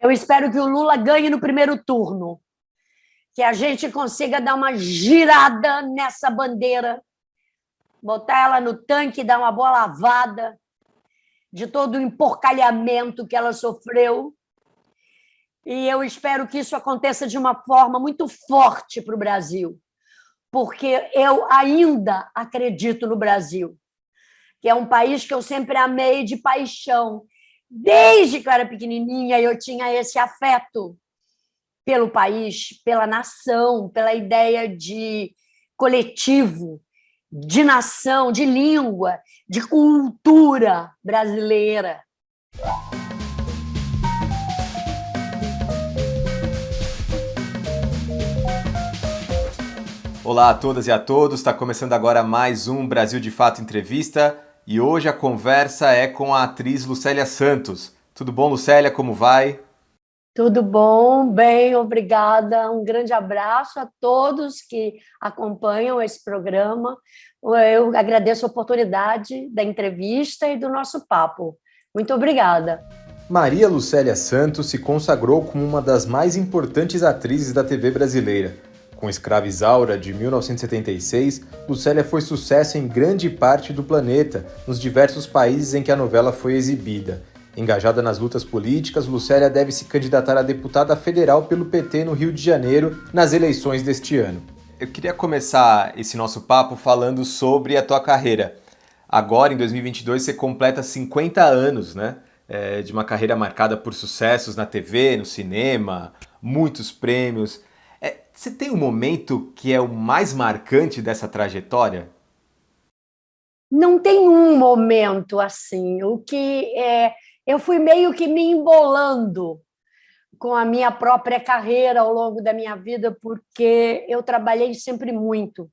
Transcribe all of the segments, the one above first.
Eu espero que o Lula ganhe no primeiro turno, que a gente consiga dar uma girada nessa bandeira, botar ela no tanque, dar uma boa lavada de todo o emporcalhamento que ela sofreu. E eu espero que isso aconteça de uma forma muito forte para o Brasil, porque eu ainda acredito no Brasil, que é um país que eu sempre amei de paixão. Desde que eu era pequenininha, eu tinha esse afeto pelo país, pela nação, pela ideia de coletivo, de nação, de língua, de cultura brasileira. Olá a todas e a todos, está começando agora mais um Brasil de Fato Entrevista e hoje a conversa é com a atriz Lucélia Santos. Tudo bom, Lucélia? Como vai? Tudo bom? Bem, obrigada. Um grande abraço a todos que acompanham esse programa. Eu agradeço a oportunidade da entrevista e do nosso papo. Muito obrigada. Maria Lucélia Santos se consagrou como uma das mais importantes atrizes da TV brasileira. Com Escrava Isaura, de 1976, Lucélia foi sucesso em grande parte do planeta, nos diversos países em que a novela foi exibida. Engajada nas lutas políticas, Lucélia deve se candidatar a deputada federal pelo PT no Rio de Janeiro, nas eleições deste ano. Eu queria começar esse nosso papo falando sobre a tua carreira. Agora, em 2022, você completa 50 anos, né? De uma carreira marcada por sucessos na TV, no cinema, muitos prêmios. Você tem um momento que é o mais marcante dessa trajetória? Não tem um momento assim. Eu fui meio que me embolando com a minha própria carreira ao longo da minha vida, porque eu trabalhei sempre muito.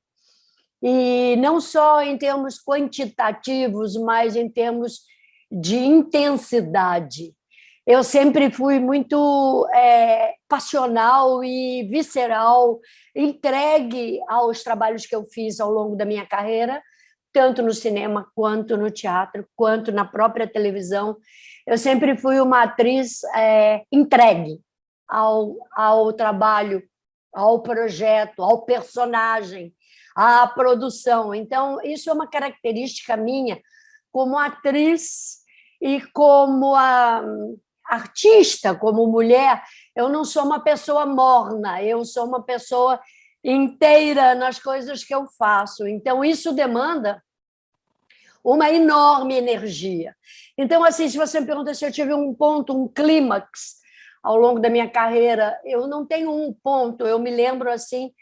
E não só em termos quantitativos, mas em termos de intensidade. Eu sempre fui muito passional e visceral, entregue aos trabalhos que eu fiz ao longo da minha carreira, tanto no cinema, quanto no teatro, quanto na própria televisão. Eu sempre fui uma atriz entregue ao trabalho, ao projeto, ao personagem, à produção. Então, isso é uma característica minha como atriz e como artista, como mulher. Eu não sou uma pessoa morna, eu sou uma pessoa inteira nas coisas que eu faço. Então, isso demanda uma enorme energia. Então, assim, se você me pergunta se eu tive um ponto, um clímax ao longo da minha carreira, eu não tenho um ponto. Eu me lembro assim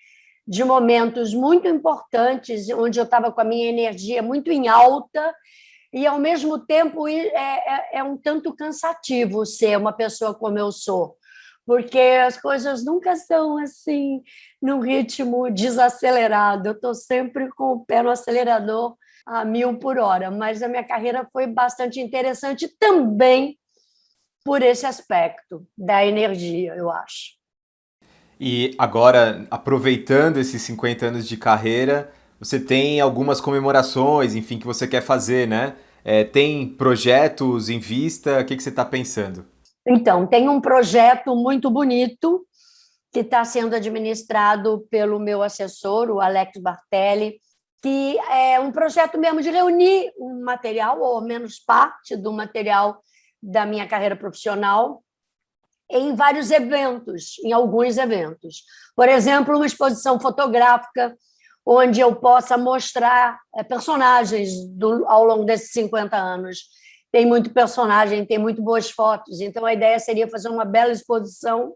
de momentos muito importantes, onde eu estava com a minha energia muito em alta e, ao mesmo tempo, é um tanto cansativo ser uma pessoa como eu sou, porque as coisas nunca são assim, num ritmo desacelerado. Eu estou sempre com o pé no acelerador a 1.000 por hora, mas a minha carreira foi bastante interessante também por esse aspecto da energia, eu acho. E agora, aproveitando esses 50 anos de carreira, você tem algumas comemorações, enfim, que você quer fazer, né? Tem projetos em vista? O que você está pensando? Então, tem um projeto muito bonito que está sendo administrado pelo meu assessor, o Alex Bartelli, que é um projeto mesmo de reunir um material, ou menos parte do material da minha carreira profissional, em vários eventos, em alguns eventos. Por exemplo, uma exposição fotográfica onde eu possa mostrar personagens ao longo desses 50 anos. Tem muito personagem, tem muito boas fotos, então a ideia seria fazer uma bela exposição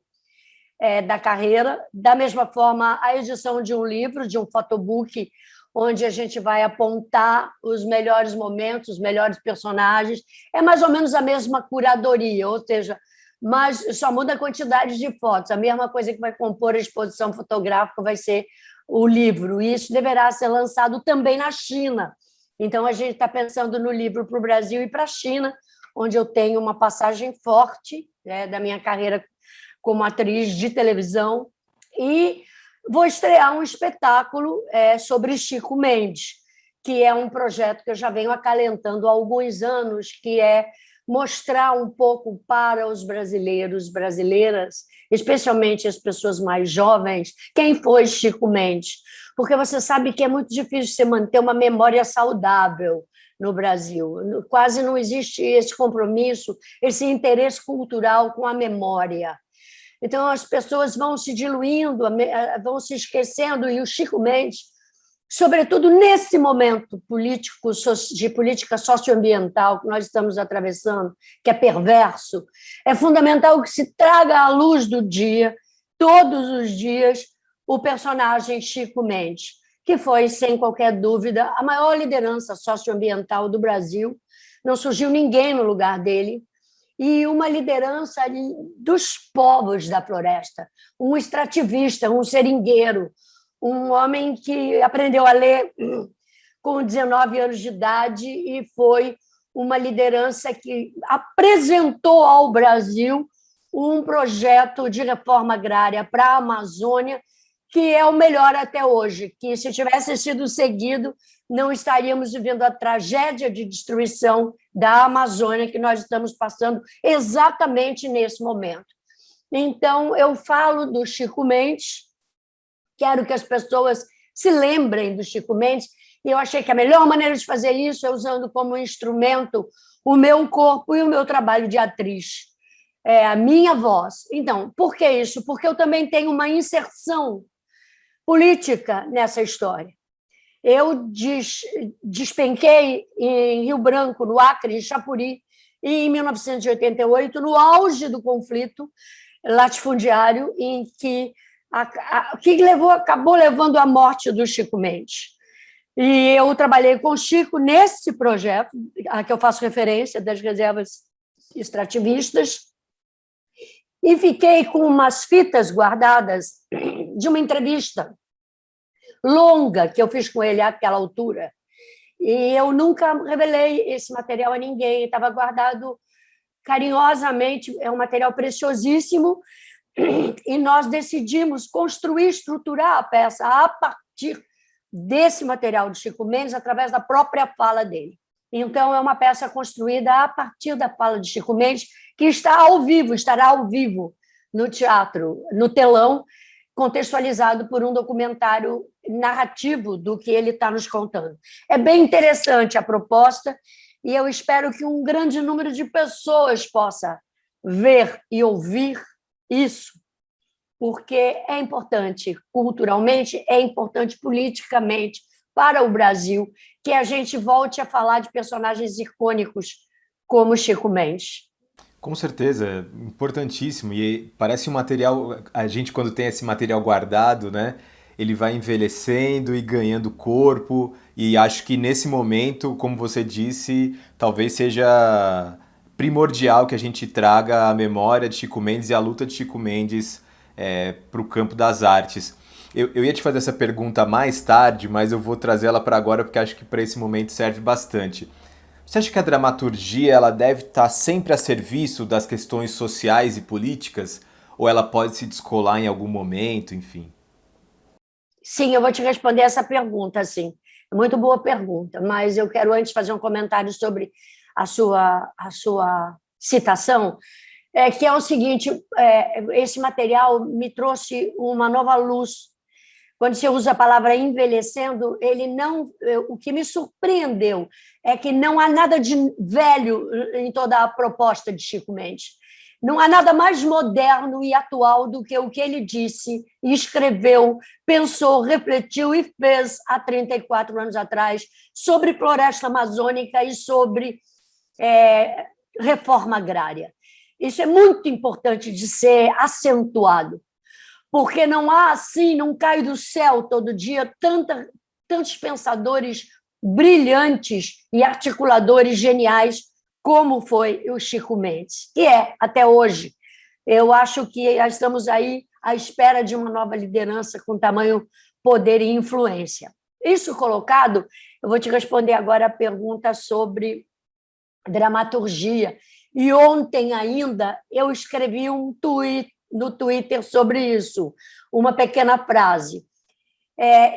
da carreira. Da mesma forma, a edição de um livro, de um photobook, onde a gente vai apontar os melhores momentos, os melhores personagens. É mais ou menos a mesma curadoria, ou seja, mas só muda a quantidade de fotos. A mesma coisa que vai compor a exposição fotográfica vai ser o livro, e isso deverá ser lançado também na China. Então, a gente está pensando no livro para o Brasil e para a China, onde eu tenho uma passagem forte da minha carreira como atriz de televisão, e vou estrear um espetáculo sobre Chico Mendes, que é um projeto que eu já venho acalentando há alguns anos, que é mostrar um pouco para os brasileiros, brasileiras, especialmente as pessoas mais jovens, quem foi Chico Mendes. Porque você sabe que é muito difícil você manter uma memória saudável no Brasil. Quase não existe esse compromisso, esse interesse cultural com a memória. Então, as pessoas vão se diluindo, vão se esquecendo, e o Chico Mendes, sobretudo nesse momento político, de política socioambiental que nós estamos atravessando, que é perverso, é fundamental que se traga à luz do dia, todos os dias, o personagem Chico Mendes, que foi, sem qualquer dúvida, a maior liderança socioambiental do Brasil. Não surgiu ninguém no lugar dele, e uma liderança dos povos da floresta, um extrativista, um seringueiro, um homem que aprendeu a ler com 19 anos de idade e foi uma liderança que apresentou ao Brasil um projeto de reforma agrária para a Amazônia, que é o melhor até hoje, que se tivesse sido seguido, não estaríamos vivendo a tragédia de destruição da Amazônia que nós estamos passando exatamente nesse momento. Então, eu falo do Chico Mendes, quero que as pessoas se lembrem do Chico Mendes, e eu achei que a melhor maneira de fazer isso é usando como instrumento o meu corpo e o meu trabalho de atriz, a minha voz. Então, por que isso? Porque eu também tenho uma inserção política nessa história. Eu despenquei em Rio Branco, no Acre, em Chapuri, em 1988, no auge do conflito latifundiário, em que acabou levando à morte do Chico Mendes. E eu trabalhei com o Chico nesse projeto, a que eu faço referência, das reservas extrativistas, e fiquei com umas fitas guardadas de uma entrevista longa que eu fiz com ele àquela altura. E eu nunca revelei esse material a ninguém, estava guardado carinhosamente, é um material preciosíssimo, e nós decidimos construir, estruturar a peça a partir desse material de Chico Mendes, através da própria fala dele. Então, é uma peça construída a partir da fala de Chico Mendes, que estará ao vivo no teatro, no telão, contextualizado por um documentário narrativo do que ele está nos contando. É bem interessante a proposta, e eu espero que um grande número de pessoas possa ver e ouvir isso, porque é importante culturalmente, é importante politicamente para o Brasil que a gente volte a falar de personagens icônicos como Chico Mendes. Com certeza, é importantíssimo. E parece um material, a gente quando tem esse material guardado, né, ele vai envelhecendo e ganhando corpo, e acho que nesse momento, como você disse, talvez seja primordial que a gente traga a memória de Chico Mendes e a luta de Chico Mendes para o campo das artes. Eu ia te fazer essa pergunta mais tarde, mas eu vou trazê-la para agora porque acho que para esse momento serve bastante. Você acha que a dramaturgia ela deve estar sempre a serviço das questões sociais e políticas? Ou ela pode se descolar em algum momento, enfim? Sim, eu vou te responder essa pergunta, sim. Muito boa pergunta, mas eu quero antes fazer um comentário sobre a sua citação, que é o seguinte, esse material me trouxe uma nova luz. Quando você usa a palavra envelhecendo, o que me surpreendeu é que não há nada de velho em toda a proposta de Chico Mendes. Não há nada mais moderno e atual do que o que ele disse, escreveu, pensou, refletiu e fez há 34 anos atrás sobre floresta amazônica e sobre reforma agrária. Isso é muito importante de ser acentuado, porque não há assim, não cai do céu todo dia tantos pensadores brilhantes e articuladores geniais como foi o Chico Mendes, que até hoje. Eu acho que estamos aí à espera de uma nova liderança com tamanho poder e influência. Isso colocado, eu vou te responder agora a pergunta sobre dramaturgia. E ontem ainda eu escrevi um tweet no Twitter sobre isso, uma pequena frase.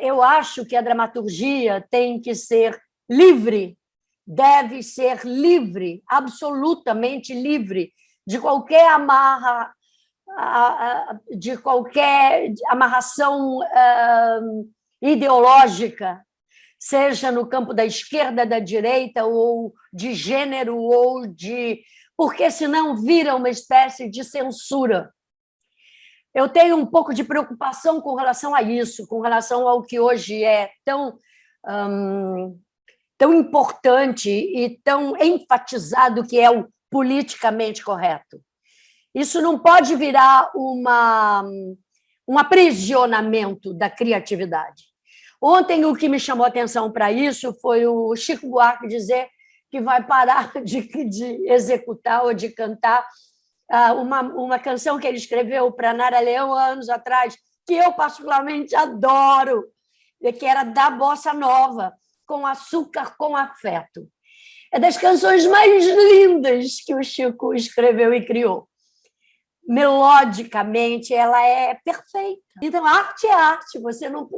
Eu acho que a dramaturgia tem que ser livre deve ser livre, absolutamente livre, de qualquer de qualquer amarração ideológica, seja no campo da esquerda, da direita, ou de gênero, ou de... porque senão vira uma espécie de censura. Eu tenho um pouco de preocupação com relação a isso, com relação ao que hoje é tão importante e tão enfatizado, que é o politicamente correto. Isso não pode virar um aprisionamento da criatividade. Ontem, o que me chamou a atenção para isso foi o Chico Buarque dizer que vai parar de executar ou de cantar uma canção que ele escreveu para Nara Leão há anos atrás, que eu particularmente adoro, que era da Bossa Nova, Com Açúcar, com Afeto. É das canções mais lindas que o Chico escreveu e criou. Melodicamente, ela é perfeita. Então, arte é arte.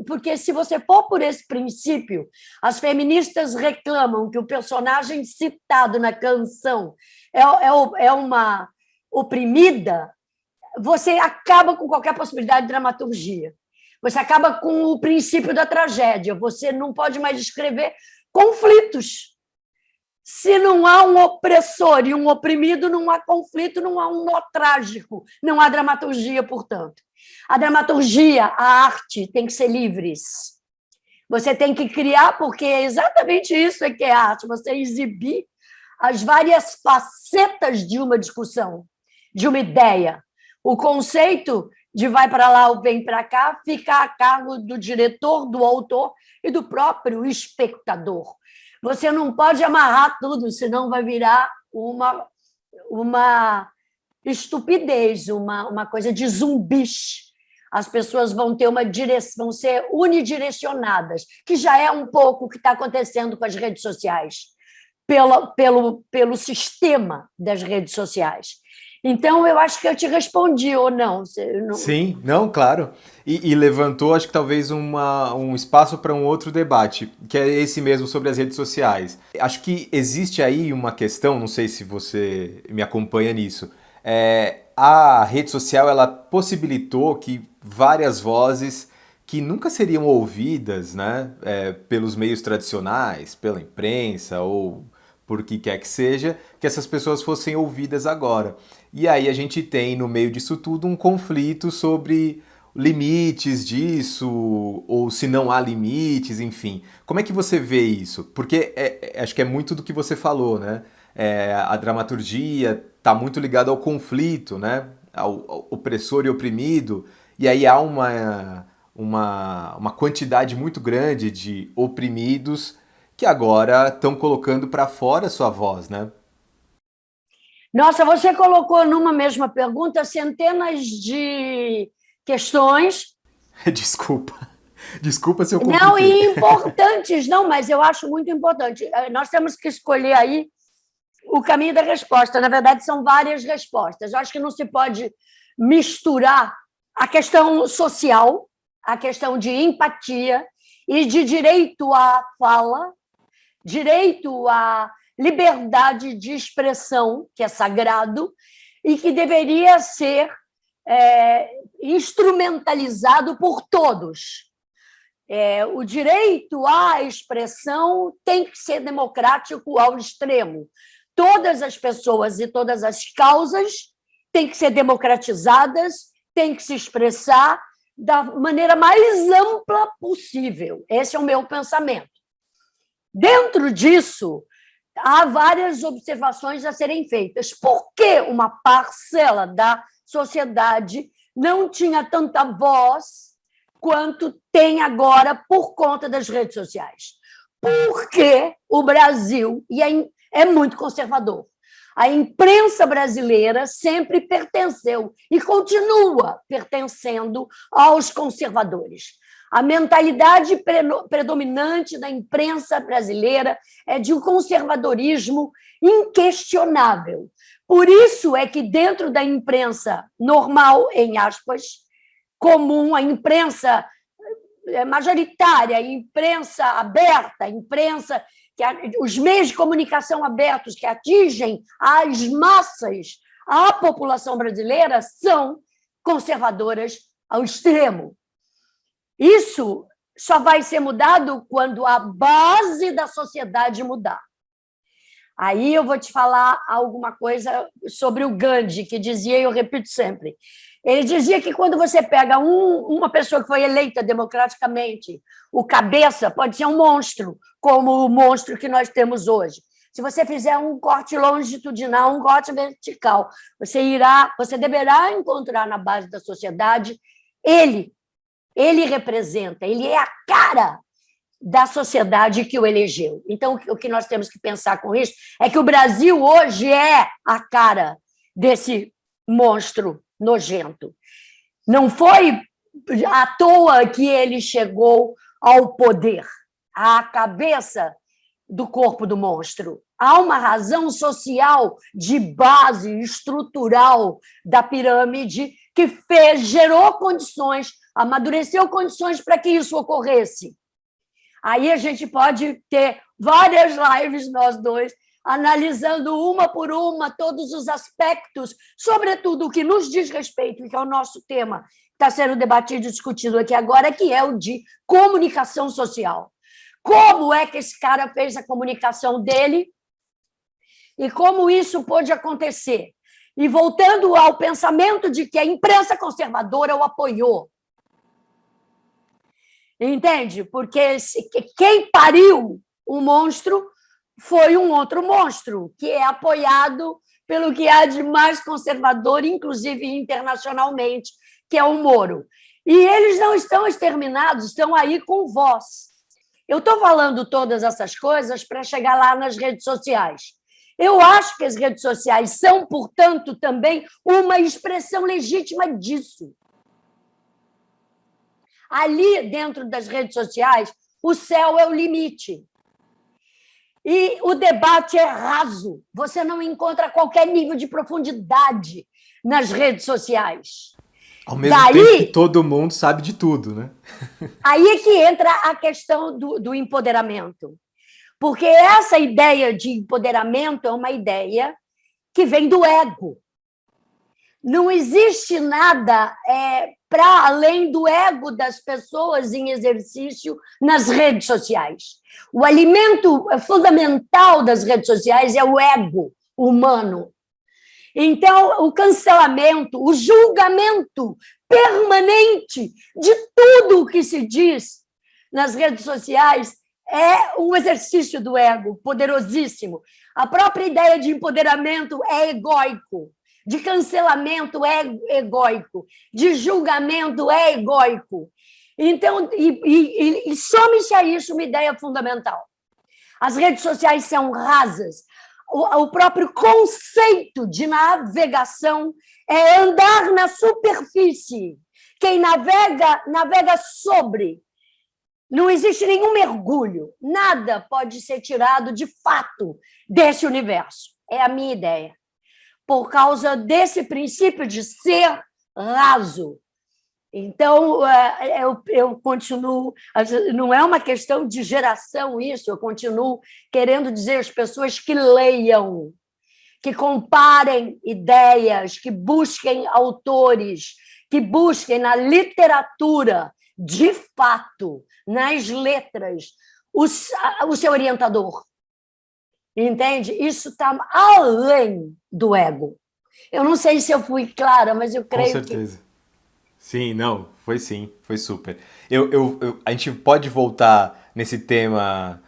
Porque se você for por esse princípio, as feministas reclamam que o personagem citado na canção é uma oprimida, você acaba com qualquer possibilidade de dramaturgia. Você acaba com o princípio da tragédia. Você não pode mais descrever conflitos. Se não há um opressor e um oprimido, não há conflito, não há um nó trágico, não há dramaturgia, portanto. A dramaturgia, a arte, tem que ser livres. Você tem que criar, porque é exatamente isso que é arte, você exibir as várias facetas de uma discussão, de uma ideia. O conceito de vai para lá ou vem para cá fica a cargo do diretor, do autor e do próprio espectador. Você não pode amarrar tudo, senão vai virar uma estupidez, uma coisa de zumbis. As pessoas vão ter vão ser unidirecionadas, que já é um pouco o que está acontecendo com as redes sociais, pelo sistema das redes sociais. Então, eu acho que eu te respondi, ou não? Sim, não, claro. E levantou, acho que talvez um espaço para um outro debate, que é esse mesmo sobre as redes sociais. Acho que existe aí uma questão, não sei se você me acompanha nisso. A rede social, ela possibilitou que várias vozes que nunca seriam ouvidas, né, pelos meios tradicionais, pela imprensa ou por que quer que seja, que essas pessoas fossem ouvidas agora. E aí a gente tem, no meio disso tudo, um conflito sobre limites disso, ou se não há limites, enfim. Como é que você vê isso? Porque acho que é muito do que você falou, né? A dramaturgia está muito ligada ao conflito, né? Ao opressor e oprimido, e aí há uma quantidade muito grande de oprimidos que agora estão colocando para fora sua voz, né? Nossa, você colocou numa mesma pergunta centenas de questões. Desculpa se eu compliquei. Não, e importantes, não, mas eu acho muito importante. Nós temos que escolher aí o caminho da resposta. Na verdade, são várias respostas. Eu acho que não se pode misturar a questão social, a questão de empatia e de direito à fala, direito à liberdade de expressão, que é sagrado, e que deveria ser instrumentalizado por todos. O direito à expressão tem que ser democrático ao extremo. Todas as pessoas e todas as causas têm que ser democratizadas, têm que se expressar da maneira mais ampla possível. Esse é o meu pensamento. Dentro disso, há várias observações a serem feitas. Por que uma parcela da sociedade não tinha tanta voz quanto tem agora por conta das redes sociais? Porque o Brasil é muito conservador. A imprensa brasileira sempre pertenceu e continua pertencendo aos conservadores. A mentalidade predominante da imprensa brasileira é de um conservadorismo inquestionável. Por isso é que dentro da imprensa normal, em aspas, comum, a imprensa majoritária, a imprensa aberta, a imprensa os meios de comunicação abertos que atingem as massas, a população brasileira, são conservadoras ao extremo. Isso só vai ser mudado quando a base da sociedade mudar. Aí eu vou te falar alguma coisa sobre o Gandhi, que dizia, e eu repito sempre, ele dizia que quando você pega uma pessoa que foi eleita democraticamente, o cabeça pode ser um monstro, como o monstro que nós temos hoje. Se você fizer um corte longitudinal, um corte vertical, você deverá encontrar na base da sociedade ele representa, ele é a cara da sociedade que o elegeu. Então, o que nós temos que pensar com isso é que o Brasil hoje é a cara desse monstro nojento. Não foi à toa que ele chegou ao poder, à cabeça do corpo do monstro. Há uma razão social de base estrutural da pirâmide que gerou condições, amadureceu condições para que isso ocorresse. Aí a gente pode ter várias lives, nós dois, analisando uma por uma todos os aspectos, sobretudo o que nos diz respeito, que é o nosso tema, que está sendo debatido e discutido aqui agora, que é o de comunicação social. Como é que esse cara fez a comunicação dele e como isso pôde acontecer? E voltando ao pensamento de que a imprensa conservadora o apoiou. Entende? Porque quem pariu o monstro foi um outro monstro, que é apoiado pelo que há de mais conservador, inclusive internacionalmente, que é o Moro. E eles não estão exterminados, estão aí com voz. Eu estou falando todas essas coisas para chegar lá nas redes sociais. Eu acho que as redes sociais são, portanto, também uma expressão legítima disso. Ali, dentro das redes sociais, o céu é o limite. E o debate é raso. Você não encontra qualquer nível de profundidade nas redes sociais. Ao mesmo tempo que todo mundo sabe de tudo, né? Aí é que entra a questão do empoderamento. Porque essa ideia de empoderamento é uma ideia que vem do ego. Não existe nada para além do ego das pessoas em exercício nas redes sociais. O alimento fundamental das redes sociais é o ego humano. Então, o cancelamento, o julgamento permanente de tudo o que se diz nas redes sociais é um exercício do ego poderosíssimo. A própria ideia de empoderamento é egóico. De cancelamento é egóico, de julgamento é egóico. Então, e some-se a isso uma ideia fundamental. As redes sociais são rasas. O próprio conceito de navegação é andar na superfície. Quem navega, navega sobre. Não existe nenhum mergulho. Nada pode ser tirado de fato desse universo. É a minha ideia. Por causa desse princípio de ser raso. Então, eu continuo... Não é uma questão de geração isso, eu continuo querendo dizer às pessoas que leiam, que comparem ideias, que busquem autores, que busquem na literatura, de fato, nas letras, o seu orientador. Entende? Isso está além do ego. Eu não sei se eu fui clara, mas eu creio que... Com certeza. Sim, não, foi sim, foi super. A gente pode voltar nesse tema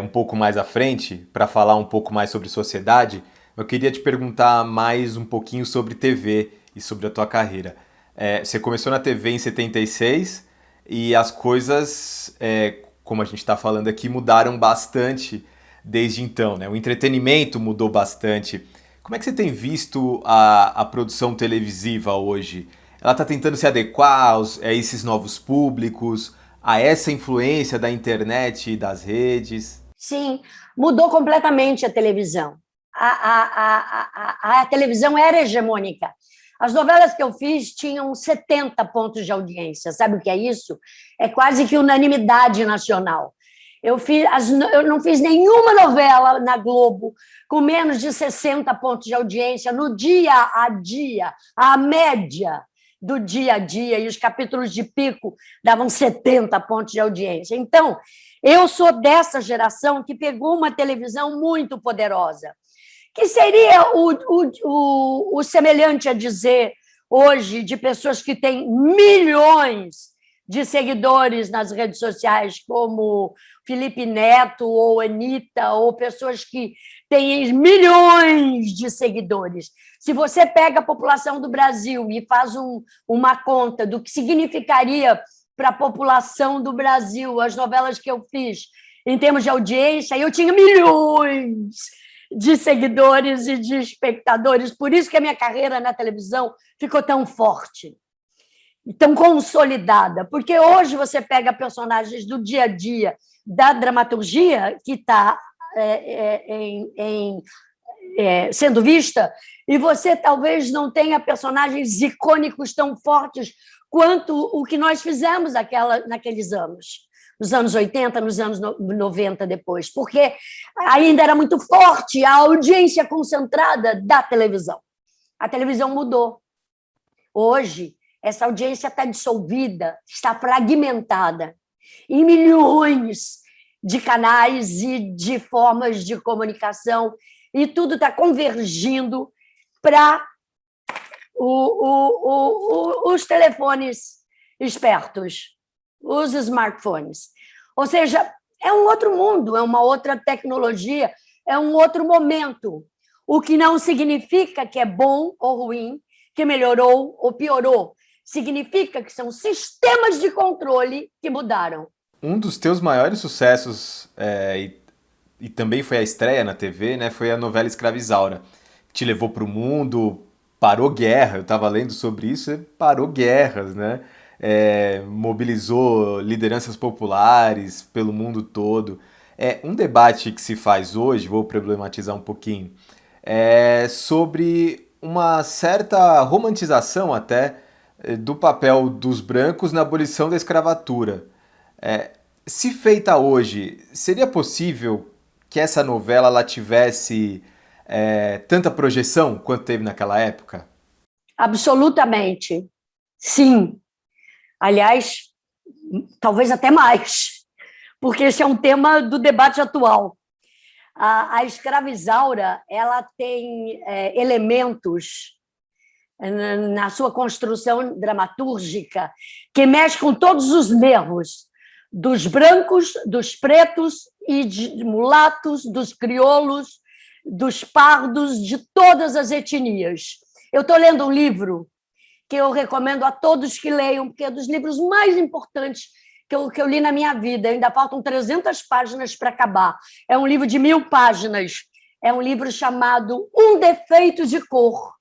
um pouco mais à frente, para falar um pouco mais sobre sociedade. Eu queria te perguntar mais um pouquinho sobre TV e sobre a tua carreira. Você começou na TV em 76 e as coisas, como a gente está falando aqui, mudaram bastante desde então, né? O entretenimento mudou bastante. Como é que você tem visto a produção televisiva hoje? Ela está tentando se adequar a esses novos públicos, a essa influência da internet e das redes? Sim, mudou completamente a televisão. A televisão era hegemônica. As novelas que eu fiz tinham 70 pontos de audiência. Sabe o que é isso? É quase que unanimidade nacional. Eu não fiz nenhuma novela na Globo com menos de 60 pontos de audiência no dia a dia, a média do dia a dia, e os capítulos de pico davam 70 pontos de audiência. Então, eu sou dessa geração que pegou uma televisão muito poderosa, que seria o semelhante a dizer hoje de pessoas que têm milhões de seguidores nas redes sociais, como Felipe Neto ou Anitta, ou pessoas que têm milhões de seguidores. Se você pega a população do Brasil e faz uma conta do que significaria para a população do Brasil as novelas que eu fiz em termos de audiência, eu tinha milhões de seguidores e de espectadores. Por isso que a minha carreira na televisão ficou tão forte, tão consolidada, porque hoje você pega personagens do dia a dia da dramaturgia que está sendo vista, e você talvez não tenha personagens icônicos tão fortes quanto o que nós fizemos naqueles anos, nos anos 80, nos anos 90 depois, porque ainda era muito forte a audiência concentrada da televisão. A televisão mudou. Hoje, essa audiência está dissolvida, está fragmentada em milhões de canais e de formas de comunicação, e tudo está convergindo para os telefones espertos, os smartphones. Ou seja, é um outro mundo, é uma outra tecnologia, é um outro momento, o que não significa que é bom ou ruim, que melhorou ou piorou. Significa que são sistemas de controle que mudaram. Um dos teus maiores sucessos, e também foi a estreia na TV, né, foi a novela Escravizaura. Te levou para o mundo, parou guerra, eu estava lendo sobre isso, parou guerras, né? Mobilizou lideranças populares pelo mundo todo. Um debate que se faz hoje, vou problematizar um pouquinho, sobre uma certa romantização até do papel dos brancos na abolição da escravatura. Se feita hoje, seria possível que essa novela ela tivesse tanta projeção quanto teve naquela época? Absolutamente, sim. Aliás, talvez até mais, porque esse é um tema do debate atual. A Escravizaura ela tem elementos na sua construção dramatúrgica que mexe com todos os nervos dos brancos, dos pretos e de mulatos, dos crioulos, dos pardos, de todas as etnias. Eu estou lendo um livro que eu recomendo a todos que leiam, porque é dos livros mais importantes que eu li na minha vida. Ainda faltam 300 páginas para acabar. É um livro de 1000 páginas. É um livro chamado Um Defeito de Cor,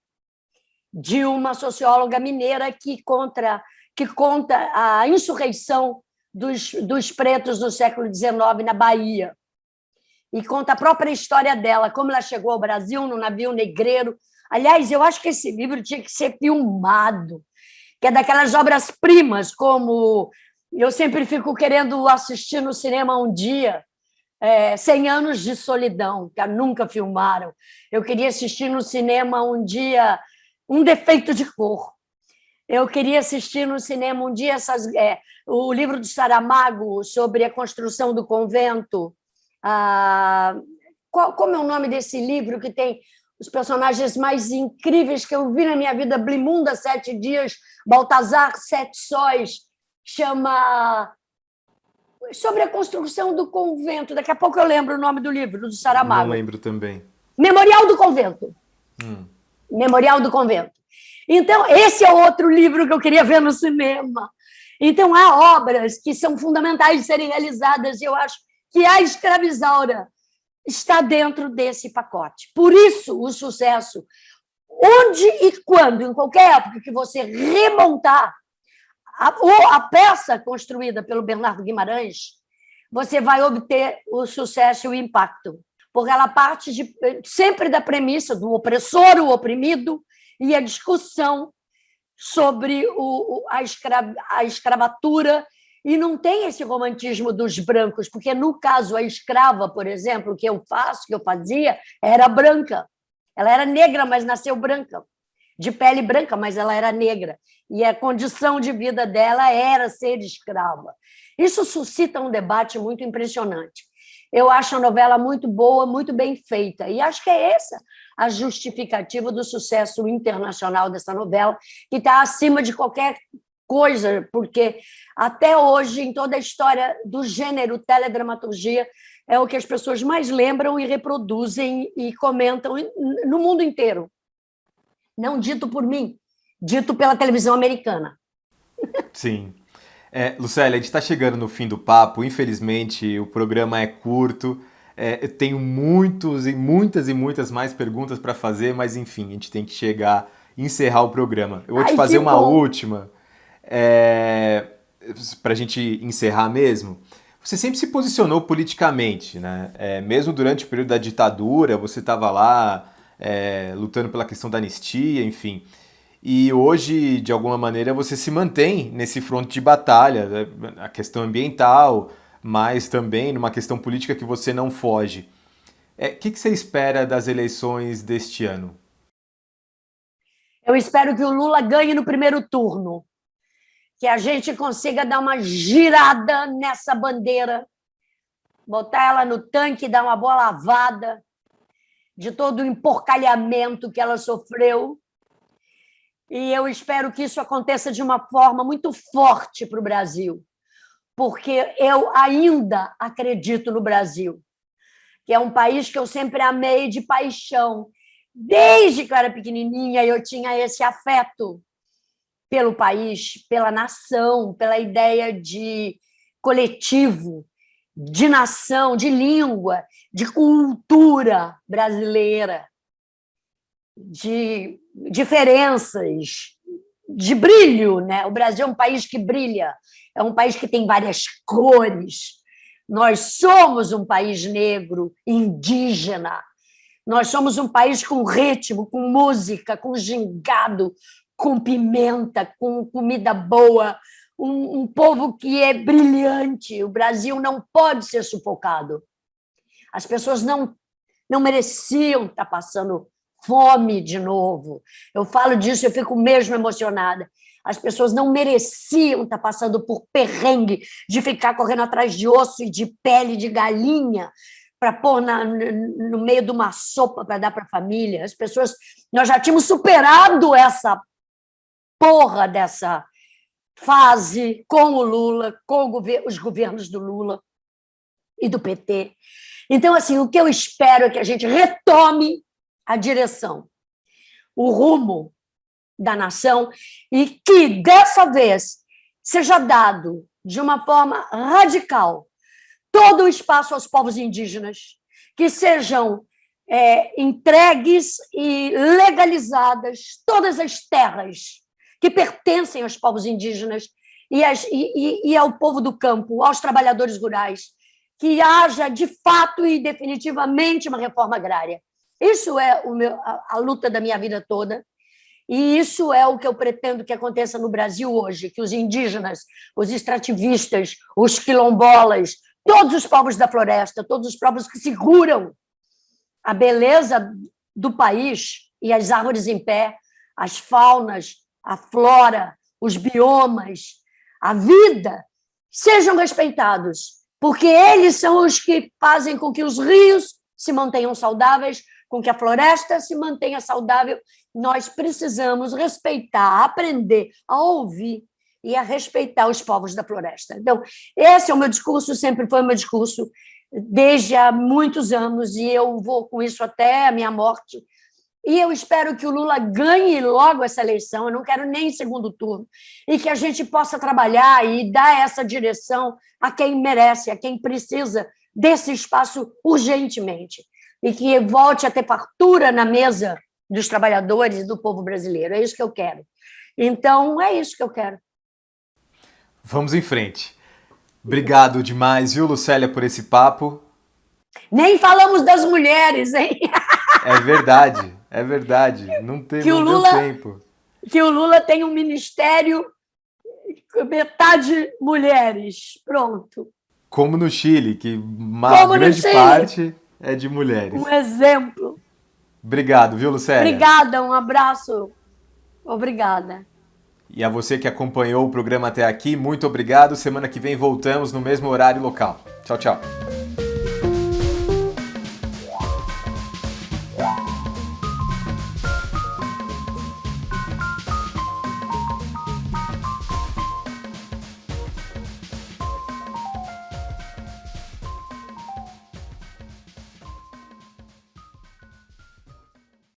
de uma socióloga mineira que conta a insurreição dos pretos no século XIX na Bahia. E conta a própria história dela, como ela chegou ao Brasil no navio negreiro. Aliás, eu acho que esse livro tinha que ser filmado, que é daquelas obras-primas, como eu sempre fico querendo assistir no cinema um dia, 100 Anos de Solidão, que nunca filmaram. Eu queria assistir no cinema um dia Um Defeito de Cor. Eu queria assistir no cinema um dia o livro do Saramago sobre a construção do convento. Como é o nome desse livro que tem os personagens mais incríveis que eu vi na minha vida? Blimunda, 7 Dias, Baltazar, 7 Sóis, chama sobre a construção do convento. Daqui a pouco eu lembro o nome do livro, do Saramago. Não lembro também. Memorial do Convento. Memorial do Convento. Então, esse é outro livro que eu queria ver no cinema. Então, há obras que são fundamentais de serem realizadas, e eu acho que a Escravizaura está dentro desse pacote. Por isso, o sucesso, onde e quando, em qualquer época que você remontar a peça construída pelo Bernardo Guimarães, você vai obter o sucesso e o impacto, porque ela parte sempre da premissa do opressor, o oprimido, e a discussão sobre a escravatura E não tem esse romantismo dos brancos, porque no caso a escrava, por exemplo, que eu fazia, era branca. Ela era negra, mas nasceu branca, de pele branca, mas ela era negra. E a condição de vida dela era ser escrava. Isso suscita um debate muito impressionante. Eu acho a novela muito boa, muito bem feita, e acho que é essa a justificativa do sucesso internacional dessa novela, que está acima de qualquer coisa, porque até hoje, em toda a história do gênero teledramaturgia, é o que as pessoas mais lembram e reproduzem e comentam no mundo inteiro. Não dito por mim, dito pela televisão americana. Sim. Lucélia, a gente está chegando no fim do papo. Infelizmente, o programa é curto. Eu tenho muitas mais perguntas para fazer, mas enfim, a gente tem que encerrar o programa. Eu vou te fazer uma última, para a gente encerrar mesmo. Você sempre se posicionou politicamente, né? Mesmo durante o período da ditadura, você estava lá lutando pela questão da anistia, enfim. E hoje, de alguma maneira, você se mantém nesse fronte de batalha, né? A questão ambiental, mas também numa questão política que você não foge. O que você espera das eleições deste ano? Eu espero que o Lula ganhe no primeiro turno, que a gente consiga dar uma girada nessa bandeira, botar ela no tanque, dar uma boa lavada de todo o emporcalhamento que ela sofreu. E eu espero que isso aconteça de uma forma muito forte para o Brasil, porque eu ainda acredito no Brasil, que é um país que eu sempre amei de paixão. Desde que eu era pequenininha, eu tinha esse afeto pelo país, pela nação, pela ideia de coletivo, de nação, de língua, de cultura brasileira, de diferenças, de brilho, né? O Brasil é um país que brilha, é um país que tem várias cores. Nós somos um país negro, indígena. Nós somos um país com ritmo, com música, com gingado, com pimenta, com comida boa, um povo que é brilhante. O Brasil não pode ser sufocado. As pessoas não mereciam estar passando fome de novo. Eu falo disso, eu fico mesmo emocionada. As pessoas não mereciam estar passando por perrengue de ficar correndo atrás de osso e de pele de galinha para pôr no meio de uma sopa para dar para a família. As pessoas... Nós já tínhamos superado essa porra dessa fase com o Lula, com os governos do Lula e do PT. Então, assim, o que eu espero é que a gente retome a direção, o rumo da nação e que, dessa vez, seja dado de uma forma radical todo o espaço aos povos indígenas, que sejam entregues e legalizadas todas as terras que pertencem aos povos indígenas e ao povo do campo, aos trabalhadores rurais, que haja, de fato e definitivamente, uma reforma agrária. Isso é a luta da minha vida toda, e isso é o que eu pretendo que aconteça no Brasil hoje, que os indígenas, os extrativistas, os quilombolas, todos os povos da floresta, todos os povos que seguram a beleza do país e as árvores em pé, as faunas, a flora, os biomas, a vida, sejam respeitados, porque eles são os que fazem com que os rios se mantenham saudáveis, com que a floresta se mantenha saudável. Nós precisamos respeitar, aprender a ouvir e a respeitar os povos da floresta. Então, esse é o meu discurso, sempre foi o meu discurso, desde há muitos anos, e eu vou com isso até a minha morte. E eu espero que o Lula ganhe logo essa eleição, eu não quero nem segundo turno, e que a gente possa trabalhar e dar essa direção a quem merece, a quem precisa desse espaço urgentemente, e que volte a ter fartura na mesa dos trabalhadores e do povo brasileiro. É isso que eu quero. Então, é isso que eu quero. Vamos em frente. Obrigado demais, viu, Lucélia, por esse papo. Nem falamos das mulheres, hein? É verdade. Não deu tempo. Que o Lula tem um ministério metade mulheres. Pronto. Como no Chile, que uma grande parte é de mulheres. Um exemplo. Obrigado, viu, Lucélia? Obrigada, um abraço. Obrigada. E a você que acompanhou o programa até aqui, muito obrigado. Semana que vem voltamos no mesmo horário e local. Tchau, tchau.